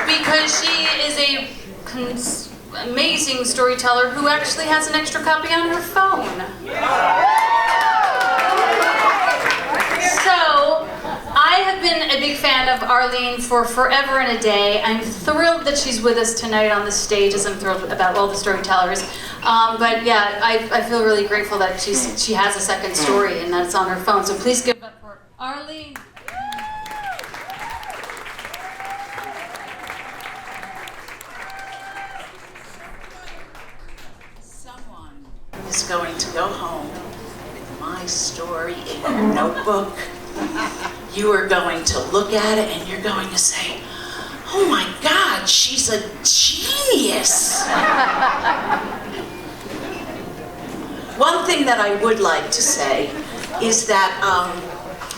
because she is a amazing storyteller who actually has an extra copy on her phone. So, I have been a big fan of Arlene for forever and a day. I'm thrilled that she's with us tonight on the stage, as I'm thrilled about all the storytellers. But yeah, I feel really grateful that she has a second story and that it's on her phone. So please give it up for Arlene. Someone is going to go home with my story in your notebook. You are going to look at it and you're going to say, oh my God, she's a genius. One thing that I would like to say is that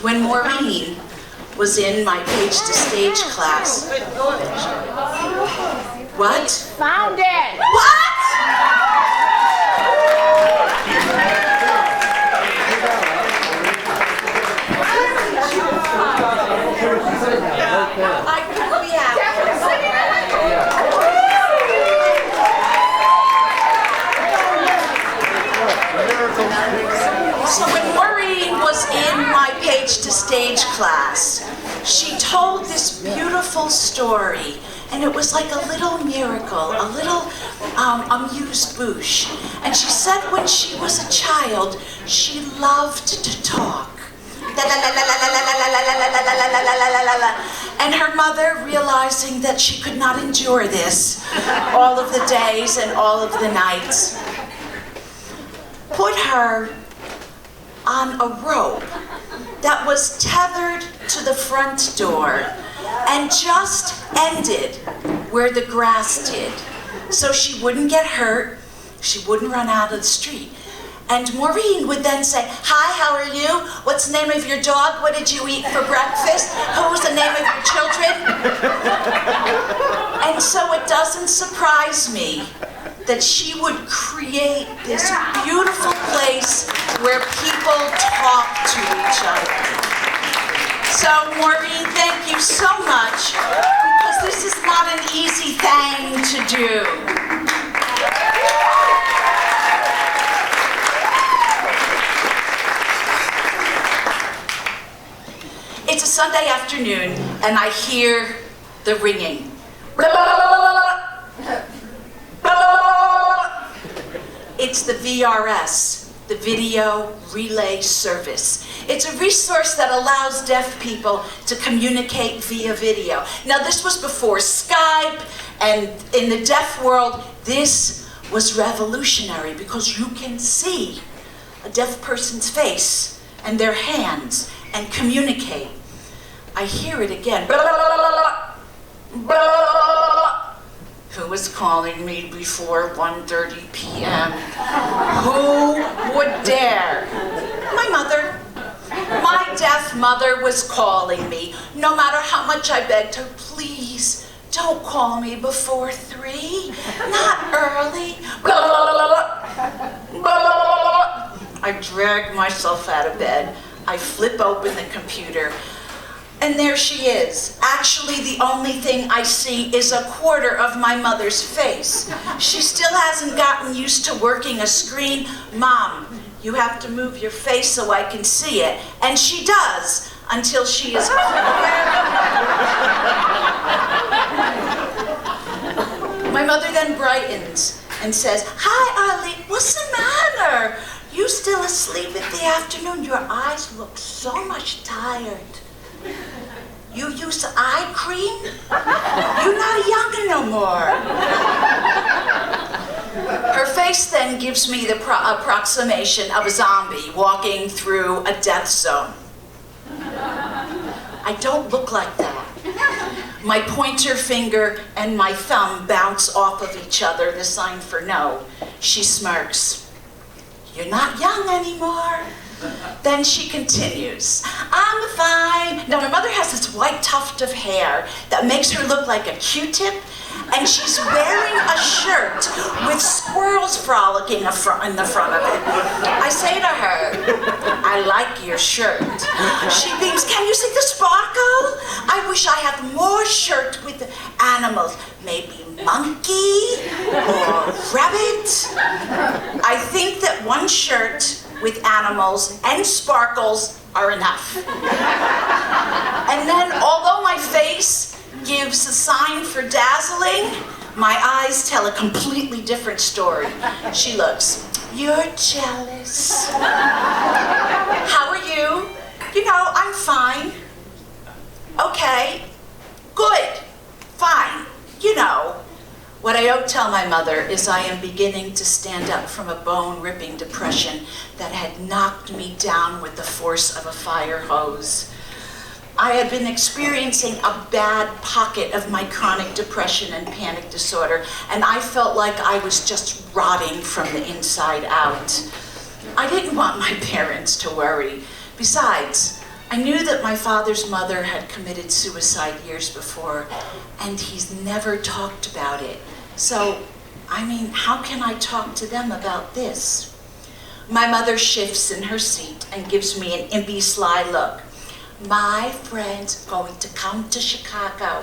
when Maureen was in my Page to Stage class, what? Found it! What? So when Maureen was in my Page to Stage class, she told this beautiful story, and it was like a little miracle, a little amuse-bouche. And she said when she was a child, she loved to talk. And her mother, realizing that she could not endure this all of the days and all of the nights, put her on a rope that was tethered to the front door and just ended where the grass did, so she wouldn't get hurt, she wouldn't run out of the street. And Maureen would then say, hi, how are you? What's the name of your dog? What did you eat for breakfast? Who's the name of your children? And so it doesn't surprise me that she would create this beautiful place where people talk to each other. So Maureen, thank you so much, because this is not an easy thing to do. It's a Sunday afternoon, and I hear the ringing. It's the VRS, the Video Relay Service. It's a resource that allows deaf people to communicate via video. Now, this was before Skype, and in the deaf world, this was revolutionary because you can see a deaf person's face and their hands and communicate. I hear it again. Who was calling me before 1:30 p.m.? Who would dare? My mother. My deaf mother was calling me. No matter how much I begged her, please don't call me before 3, not early. I drag myself out of bed. I flip open the computer, and there she is. Actually, the only thing I see is a quarter of my mother's face. She still hasn't gotten used to working a screen. Mom, you have to move your face so I can see it. And she does, until she is My mother then brightens and says, hi, Arlene, what's the matter? You still asleep in the afternoon? Your eyes look so much tired. You use eye cream? You're not young no more. Her face then gives me the approximation of a zombie walking through a death zone. I don't look like that. My pointer finger and my thumb bounce off of each other, the sign for no. She smirks. You're not young anymore. Then she continues, I'm fine. Now, my mother has this white tuft of hair that makes her look like a Q-tip, and she's wearing a shirt with squirrels frolicking in the front of it. I say to her, I like your shirt. She beams, can you see the sparkle? I wish I had more shirt with animals, maybe monkey or rabbit. I think that one shirt with animals and sparkles are enough. And then, although my face gives a sign for dazzling, my eyes tell a completely different story. She looks, "You're jealous. How are you?" "You know, I'm fine." "Okay, good, fine. You know." What I don't tell my mother is I am beginning to stand up from a bone-ripping depression that had knocked me down with the force of a fire hose. I had been experiencing a bad pocket of my chronic depression and panic disorder, and I felt like I was just rotting from the inside out. I didn't want my parents to worry. Besides, I knew that my father's mother had committed suicide years before, and he's never talked about it. So, I mean, how can I talk to them about this? My mother shifts in her seat and gives me an impy, sly look. "My friend's going to come to Chicago."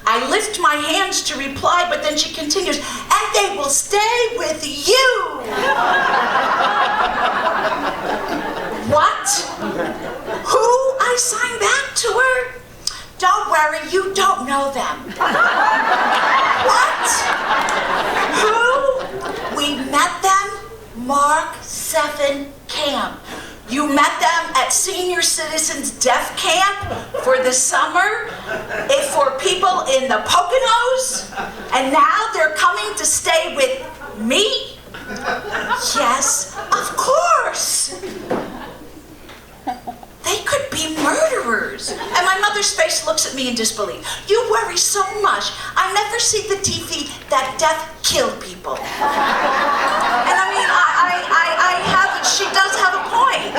I lift my hands to reply, but then she continues, "And they will stay with you." What? Who? I signed back to her. "Don't worry, you don't know them." What? Who? We met them, Mark 7 camp. You met them at Senior Citizens Deaf Camp for the summer, for people in the Poconos, and now they're coming to stay with me? Yes, of course. They could be murderers. And my mother's face looks at me in disbelief. "You worry so much. I never see the TV that death kill people." And I mean, she does have a point.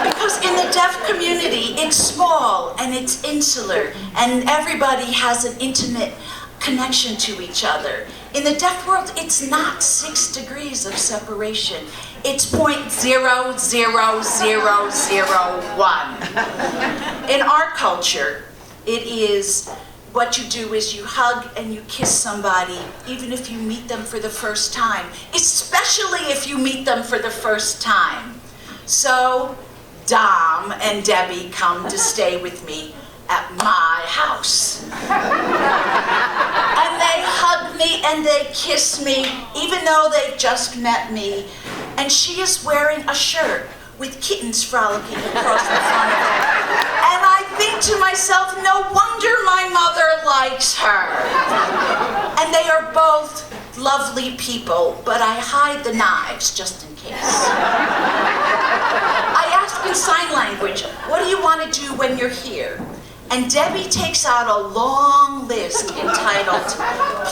Because in the deaf community, it's small and it's insular, and everybody has an intimate connection to each other. In the deaf world, it's not 6 degrees of separation. It's 0.00001. In our culture, it is what you do is you hug and you kiss somebody, even if you meet them for the first time, especially if you meet them for the first time. So, Dom and Debbie come to stay with me at my house. And they hug me and they kiss me, even though they've just met me. And she is wearing a shirt with kittens frolicking across the front of it. And I think to myself, no wonder my mother likes her. And they are both lovely people, but I hide the knives just in case. I ask in sign language, "What do you want to do when you're here?" And Debbie takes out a long list entitled,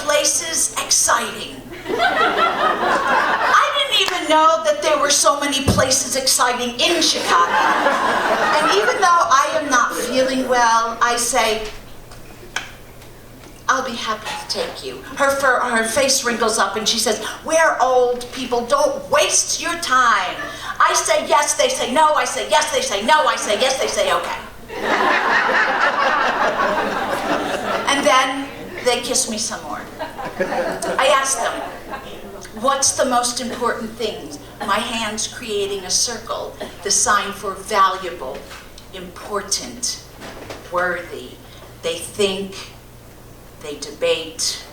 "Places Exciting." I didn't even know that there were so many places exciting in Chicago. And even though I am not feeling well, I say, "I'll be happy to take you." Her face wrinkles up and she says, "We're old people, don't waste your time." I say yes, they say no, I say yes, they say no, I say yes, they say okay. And then they kiss me some more. I ask them, "What's the most important thing?" My hands creating a circle, the sign for valuable, important, worthy. They think, they debate,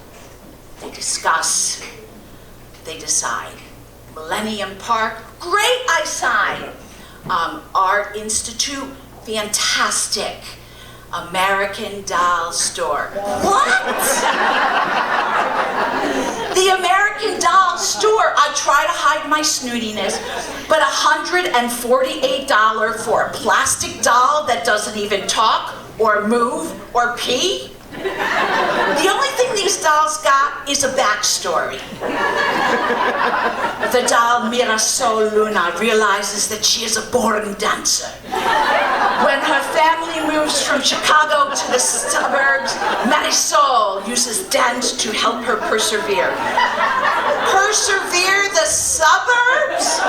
they discuss, they decide. Millennium Park, great, I sign. Art Institute, fantastic. American Doll Store. What? The American Doll Store. I try to hide my snootiness, but $148 for a plastic doll that doesn't even talk or move or pee? The only thing these dolls got is a backstory. The doll Mirasol Luna realizes that she is a born dancer. When her family moves from Chicago to the suburbs, Marisol uses dance to help her persevere. Persevere the suburbs? I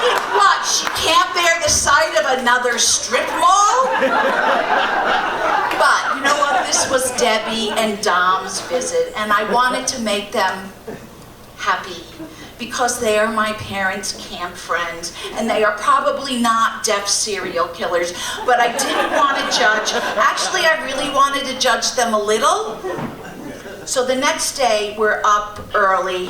mean, what? She can't bear the sight of another strip mall? But you know what? This was Debbie and Dom's visit, and I wanted to make them happy because they are my parents' camp friends, and they are probably not deaf serial killers, but I didn't want to judge. Actually, I really wanted to judge them a little. So the next day, we're up early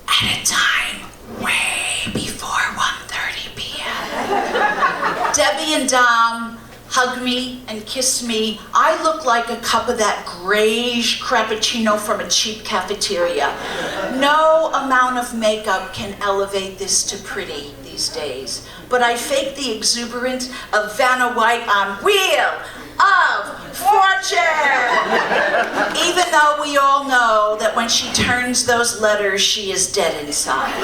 at a time way before 1:30 p.m. Debbie and Dom hug me and kiss me. I look like a cup of that grayish crappuccino from a cheap cafeteria. No amount of makeup can elevate this to pretty these days. But I fake the exuberance of Vanna White on Wheel of Fortune! Even though we all know that when she turns those letters, she is dead inside.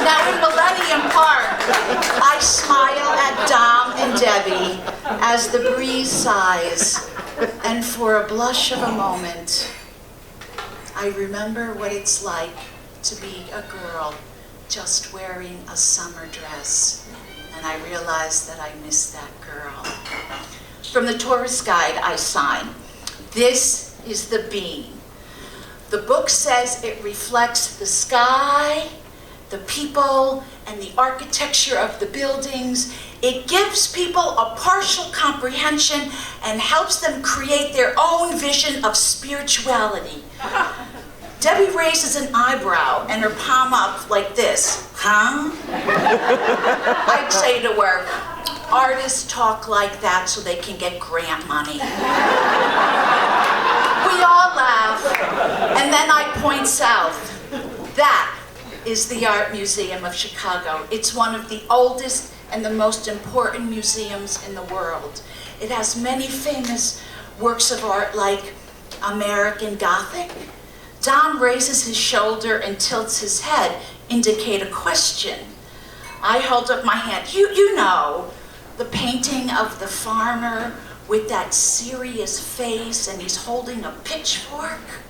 Now in Millennium Park, I smile at Dom and Debbie as the breeze sighs, and for a blush of a moment, I remember what it's like to be a girl just wearing a summer dress, and I realize that I miss that girl. From the tourist guide I sign, this is the bean. The book says it reflects the sky, the people, and the architecture of the buildings. It gives people a partial comprehension and helps them create their own vision of spirituality. Debbie raises an eyebrow and her palm up like this. Huh? I'd say to her, artists talk like that so they can get grant money. We all laugh, and then I point south. That is the Art Museum of Chicago. It's one of the oldest and the most important museums in the world. It has many famous works of art like American Gothic. Dom raises his shoulder and tilts his head, indicate a question. I hold up my hand. You know, the painting of the farmer with that serious face and he's holding a pitchfork?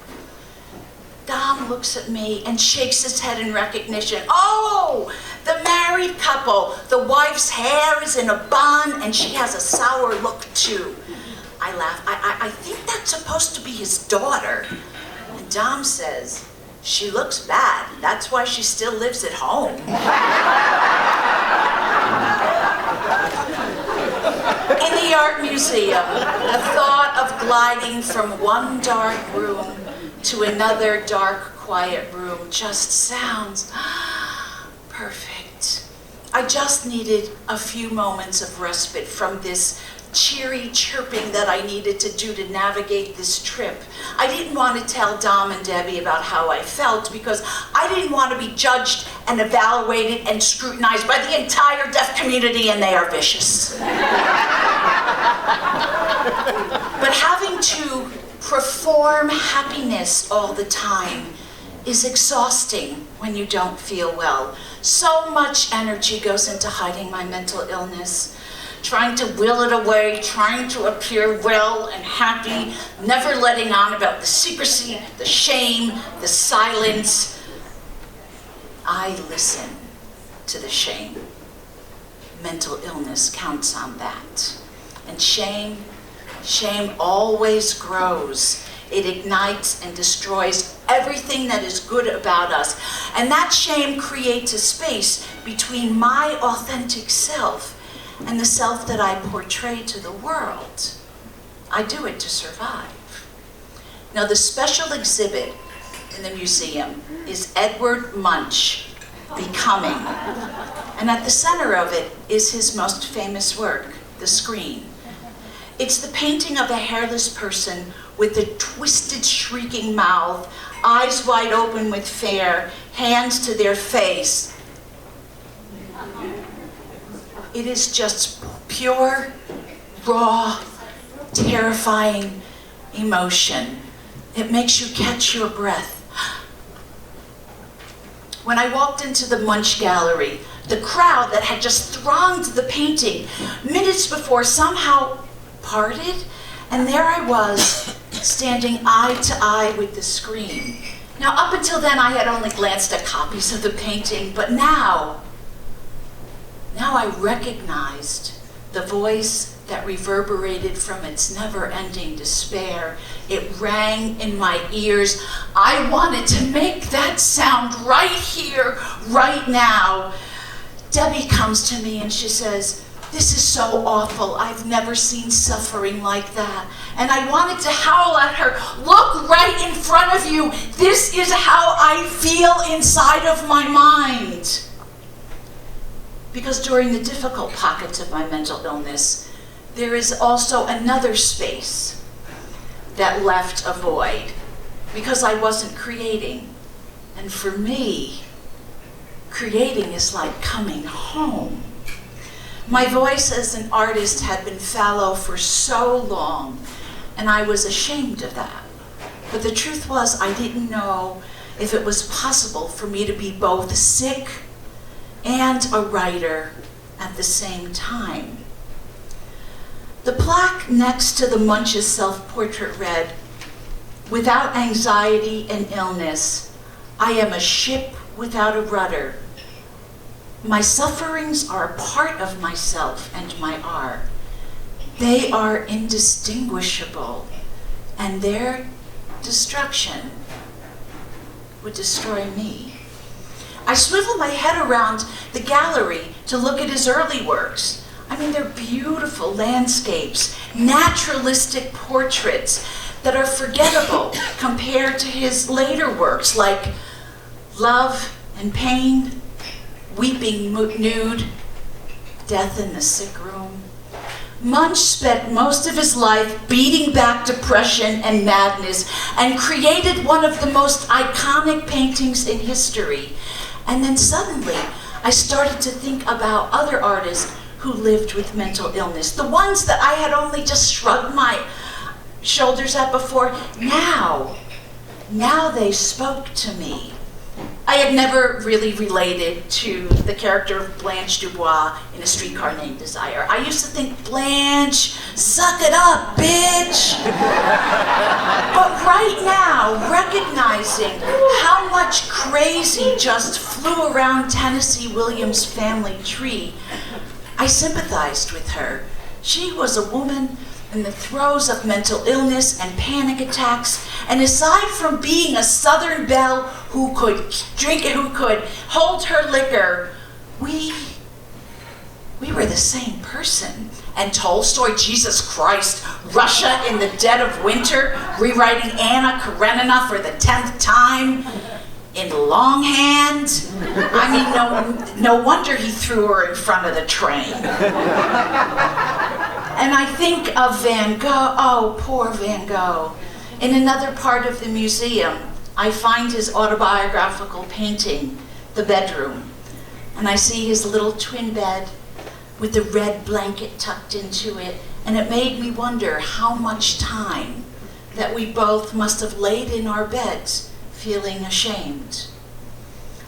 Dom looks at me and shakes his head in recognition. Oh, the married couple. The wife's hair is in a bun and she has a sour look too. I laugh. I think that's supposed to be his daughter. And Dom says, she looks bad. That's why she still lives at home. In the Art Museum, the thought of gliding from one dark room to another dark, quiet room just sounds perfect. I just needed a few moments of respite from this cheery chirping that I needed to do to navigate this trip. I didn't want to tell Dom and Debbie about how I felt because I didn't want to be judged and evaluated and scrutinized by the entire deaf community, and they are vicious. But having to perform happiness all the time is exhausting when you don't feel well. So much energy goes into hiding my mental illness, trying to will it away, trying to appear well and happy, never letting on about the secrecy, the shame, the silence. I listen to the shame. Mental illness counts on that. And shame always grows. It ignites and destroys everything that is good about us. And that shame creates a space between my authentic self and the self that I portray to the world. I do it to survive. Now, the special exhibit in the museum is Edward Munch, Becoming. And at the center of it is his most famous work, The Screen. It's the painting of a hairless person with a twisted, shrieking mouth, eyes wide open with fear, hands to their face. It is just pure, raw, terrifying emotion. It makes you catch your breath. When I walked into the Munch Gallery, the crowd that had just thronged the painting minutes before somehow parted, and there I was, standing eye to eye with the screen. Now, up until then, I had only glanced at copies of the painting, but now I recognized the voice that reverberated from its never-ending despair. It rang in my ears. I wanted to make that sound right here, right now. Debbie comes to me and she says, "This is so awful. I've never seen suffering like that." And I wanted to howl at her, "Look right in front of you. This is how I feel inside of my mind." Because during the difficult pockets of my mental illness, there is also another space that left a void, because I wasn't creating. And for me, creating is like coming home. My voice as an artist had been fallow for so long, and I was ashamed of that. But the truth was, I didn't know if it was possible for me to be both sick and a writer at the same time. The plaque next to the Munch's self-portrait read, "Without anxiety and illness, I am a ship without a rudder. My sufferings are a part of myself and my art. They are indistinguishable, and their destruction would destroy me." I swiveled my head around the gallery to look at his early works. I mean, they're beautiful landscapes, naturalistic portraits that are forgettable compared to his later works like Love and Pain, Weeping Nude, Death in the Sick Room. Munch spent most of his life beating back depression and madness and created one of the most iconic paintings in history. And then suddenly, I started to think about other artists who lived with mental illness, the ones that I had only just shrugged my shoulders at before. Now they spoke to me. I had never really related to the character of Blanche Dubois in A Streetcar Named Desire. I used to think, "Blanche, suck it up, bitch." But right now, recognizing how much crazy just flew around Tennessee Williams' family tree, I sympathized with her. She was a woman in the throes of mental illness and panic attacks, and aside from being a Southern belle who could drink it, who could hold her liquor, we were the same person. And Tolstoy, Jesus Christ, Russia in the dead of winter, rewriting Anna Karenina for the 10th time in longhand. I mean, no wonder he threw her in front of the train. And I think of Van Gogh. Oh, poor Van Gogh. In another part of the museum, I find his autobiographical painting, The Bedroom, and I see his little twin bed with the red blanket tucked into it, and it made me wonder how much time that we both must have laid in our beds feeling ashamed.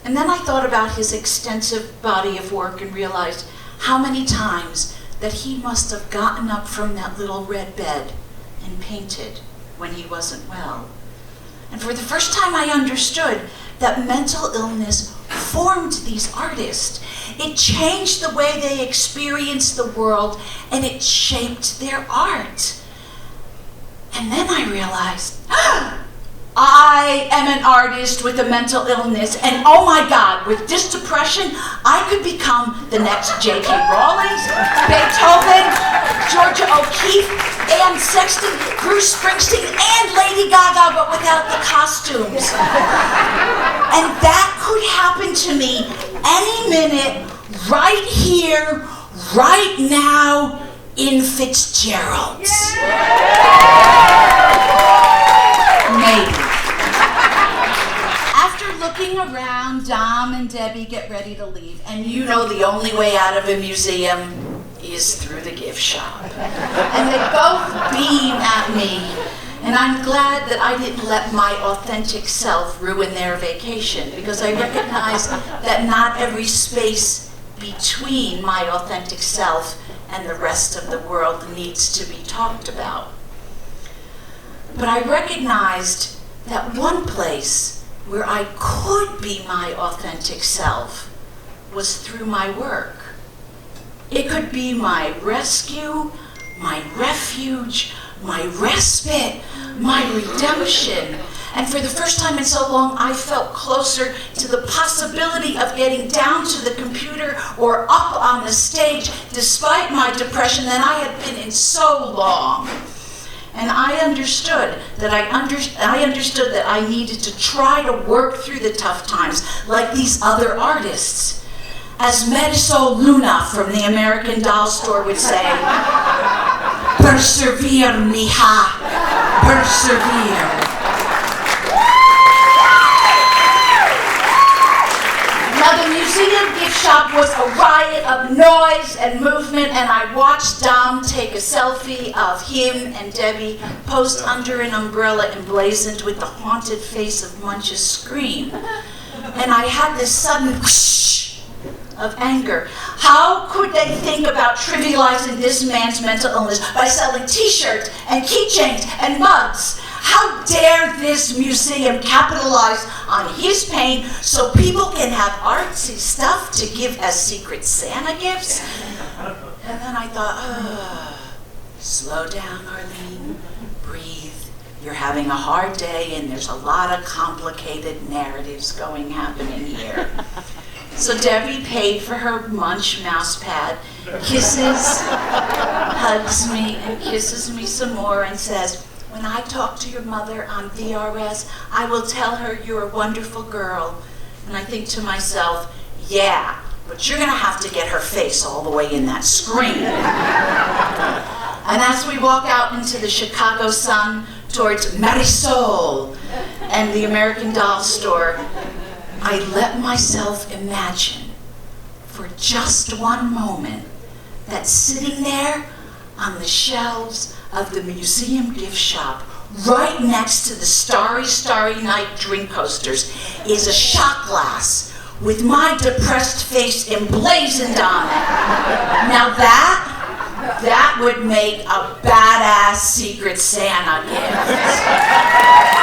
And then I thought about his extensive body of work and realized how many times that he must have gotten up from that little red bed and painted when he wasn't well. And for the first time I understood that mental illness formed these artists. It changed the way they experienced the world, and it shaped their art. And then I realized, I am an artist with a mental illness, and oh my God, with this depression, I could become the next J.K. Rowling, Beethoven, Georgia O'Keeffe, Anne Sexton, Bruce Springsteen, and Lady Gaga, but without the costumes. And that could happen to me any minute, right here, right now, in FitzGerald. Maybe. After looking around, Dom and Debbie get ready to leave. And you know the only way out of a museum is through the gift shop. And they both beam at me. And I'm glad that I didn't let my authentic self ruin their vacation, because I recognize that not every space between my authentic self and the rest of the world needs to be talked about. But I recognized that one place where I could be my authentic self was through my work. It could could be my rescue, my refuge, my respite, my redemption. And for the first time in so long, I felt closer to the possibility of getting down to the computer or up on the stage, despite my depression, than I had been in so long. And I understood that I needed to try to work through the tough times like these other artists. As Mediso Luna from the American Doll Store would say, persevere, mija, persevere. Now, the museum gift shop was a riot of noise and movement, and I watched Dom take a selfie of him and Debbie posed under an umbrella emblazoned with the haunted face of Munch's scream. And I had this sudden whoosh of anger. How could they think about trivializing this man's mental illness by selling t-shirts and keychains and mugs? How dare this museum capitalize on his pain so people can have artsy stuff to give as secret Santa gifts? And then I thought, slow down, Arlene, breathe. You're having a hard day and there's a lot of complicated narratives happening here. So Debbie paid for her Munch mouse pad, kisses, hugs me, and kisses me some more and says, when I talk to your mother on VRS, I will tell her you're a wonderful girl. And I think to myself, yeah, but you're gonna have to get her face all the way in that screen. And as we walk out into the Chicago sun towards Marisol and the American Doll Store, I let myself imagine for just one moment that sitting there on the shelves of the museum gift shop, right next to the Starry, Starry Night drink coasters, is a shot glass with my depressed face emblazoned on it. Now that would make a badass Secret Santa gift.